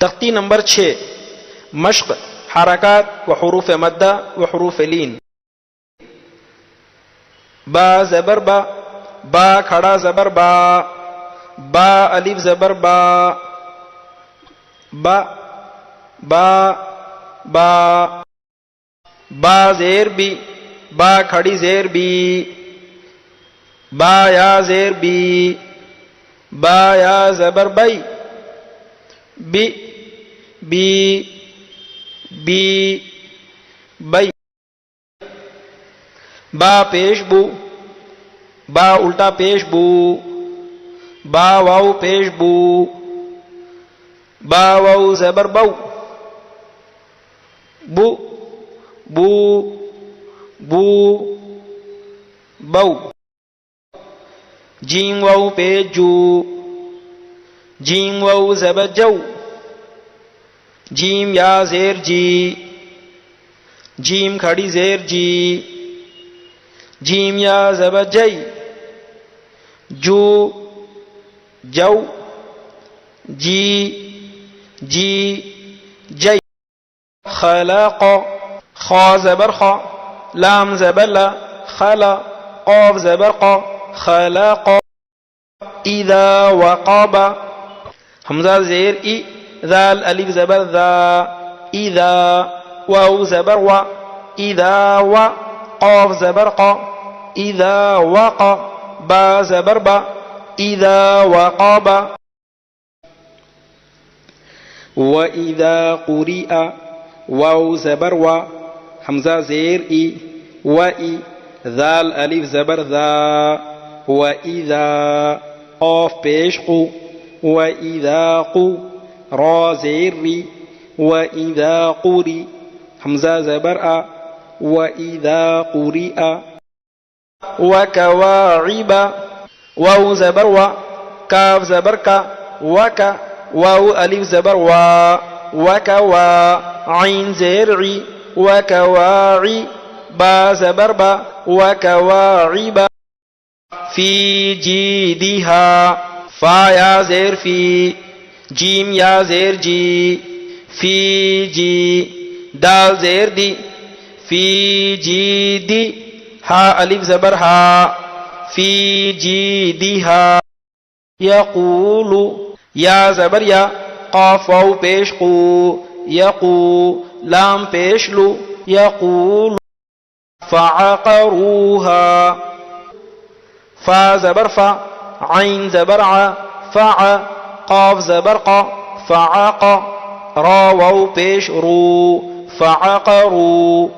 تختی نمبر 6 مشق حرکات و حروف مدہ و حروف لین. با زبر با، با کھڑا زبر با، با الف زبر با، با با با. با زیر بی، با کھڑی زیر بی، با یا زیر بی، با یا زبر بی، بی بی بی بی. با پیش بو، با الٹا پیش بو، با واو پیش بو، با واو زبر بو، بو بو بو بو. جیم واو پیش جو، جیم واو زبر جو، جیم یا زیر جی، جیم کھڑی زیر جی، جیم یا زبر جئی، جو جو جی جی جئی. خلق خا زبر خا، لام زبر لا، خلا قاف زبر قا، خلق. اذا وقب حمزہ زیر ای، ذال الف زبر ذا، اذا واو زبر وا، اذا و قاف زبر قا، اذا وقع. با زبر با، اذا وقب. وَإِذَا قُرِئَ واو زبر وا، حمزہ زیر ای، وَإِ ذال الف زبر ذا، وَإِذَا قاف پیش قو، وَإِذَا قو را زیر ری، وَإِذَا قُرِئ حمزہ زبر آ، وَإِذَا قُرِئَ. وَكَوَاعِبَ واو زبر وا، کاف زبر کا، وَكَ واو الف زبر وا، وَكَوَا عین زیر عی، وَكَوَاعِب. با زبر با، وَكَوَاعِبَ. فی جیدها فا یا زیر فی، جیم یا زیر جی، فی جی. دال زیر دی، فی جی دی. ہا الف زبر ہا، فی جی دی ہا. یقول یا زبر یا، قاف واو پیش قو، یقو لام پیش لو، یقول. فعقروها فا زبر فا، عین زبر ع، فع قاف زبر قا، فعق. را واو پیش رو، فعقرو.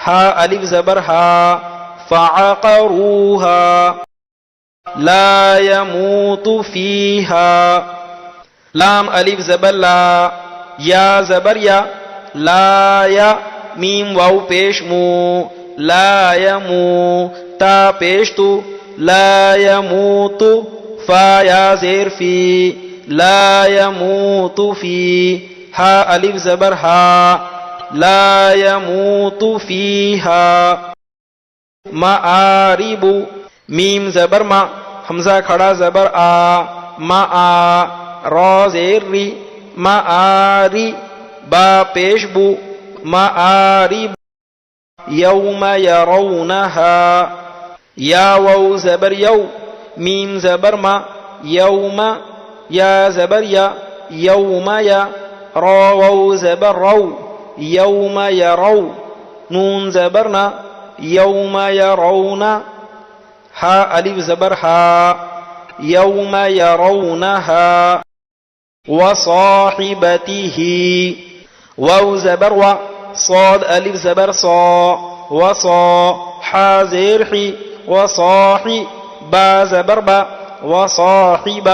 ہا الف زبر ہا، فعقروها. لا يموت فيها لام الف زبر لا، یا زبر یا، لا یا میم واو پیش مو، لا یمو تا پیش تو، لا یموت. فا یا زیر فی، لا یموت فی. ہا الف زبر ہا، لا یموت فیہا. معارب میم زبر ما، حمزہ کھڑا زبر آ، ما آ را زیر ری، معاری. با پیش بو، معارب. یوم یرونها یا واو زبر یو، میم زبر ما، یوم یا زبر یا، یوم یا. را واو زبر رو، یوم یرو. نون زبرنا، یوم یرون. ہا الف زبر ہا، یوم یرونها. وصاحبته واو زبر و، صاد الف زبر صا، وصا حا زیر حی، وصاحی. با زبر با، وصاحب.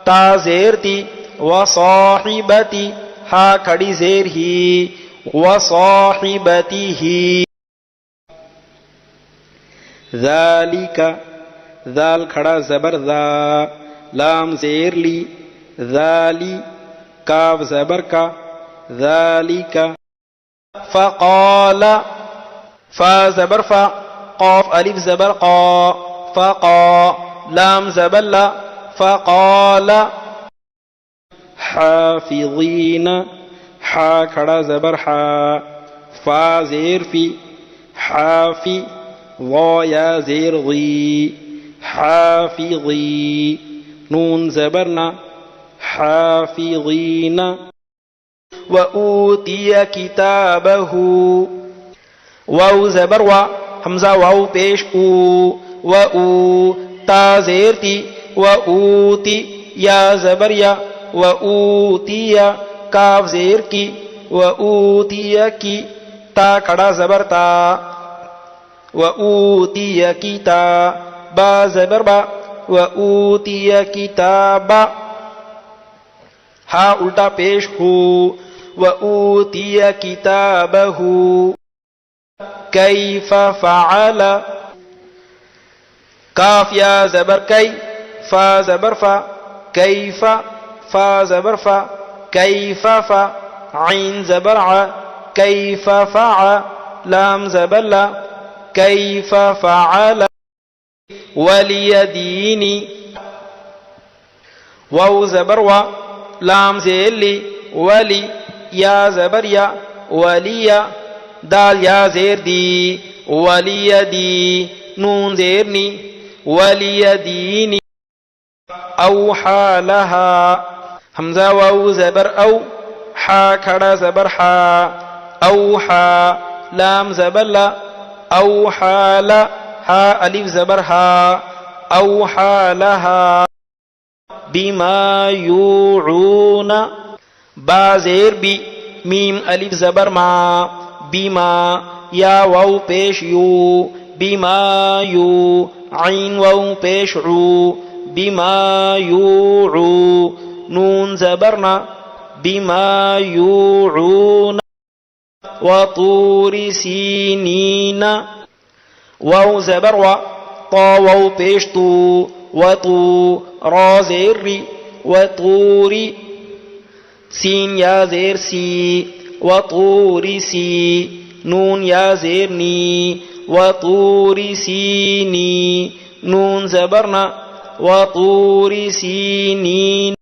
تا زیر تی، وصاحبتی. ہا کھڑی زیر ہی، وصاحبته. ذالک ذال کھڑا زبر ذا، لام زیر لی، ذالی. کاف زبر کا، ذالک. فقال فا زبر فا، قاف الف زبر قا، فقا لام زبر لا، فقال. حافظین، حا کھڑا زبر حا، فا زیر فی، حافی، وا یا زیر غی، حافظی، نون زبر نا، حافظین. وَأُوتِيَ كِتَابَهُ، واو زبر وا، حمزہ واو پیش او، وَأُو تا زیر تی، وَأُوتی یا زبر یا، وَأُوتِيَ کاف زیر کی، وَأُوتِيَ کی، تا کھڑا زبر تا، وَأُوتِيَ کتا، با زبر با، وَأُوتِيَ کتابا، ہا الٹا پیش ہو، وَأُوتِيَ كِتَابَهُ كَيْفَ فَعَلَ، کاف یا زبر کئی، فا زبر فا، کیف، فا زبر فا، کیف فا، عین زبر ع، کیف فع، لام زبر لا، کیف فعل. ولی دینی، واو زبر وا، لام زیر لی، ولی یا زبر یا، ولی دال یا زیر دی، ولی دی، نون زیر نی، ولی دینی. اوحا لها، حمزہ واو زبر او، حا کھڑا زبر حا، اوحا، لام زبر لا، اوحا لا، ہا الف زبر ہا، اوحا لها بما یوعون، با زیر بی، میم الف زبر ما، بما یا واو پیش یو، بما یو، عین واو پیش عو، بما یوعو، نون زبرنا، بما یوعون. وطور سینین، واو زبر وا، طا واو پیش تو، وطو، را زیر ری، وطوری، سین یا زیر سی، وطوری سی، نون یا زیر نی، وطوری سینی، نون زبرنا، وطوری سینین.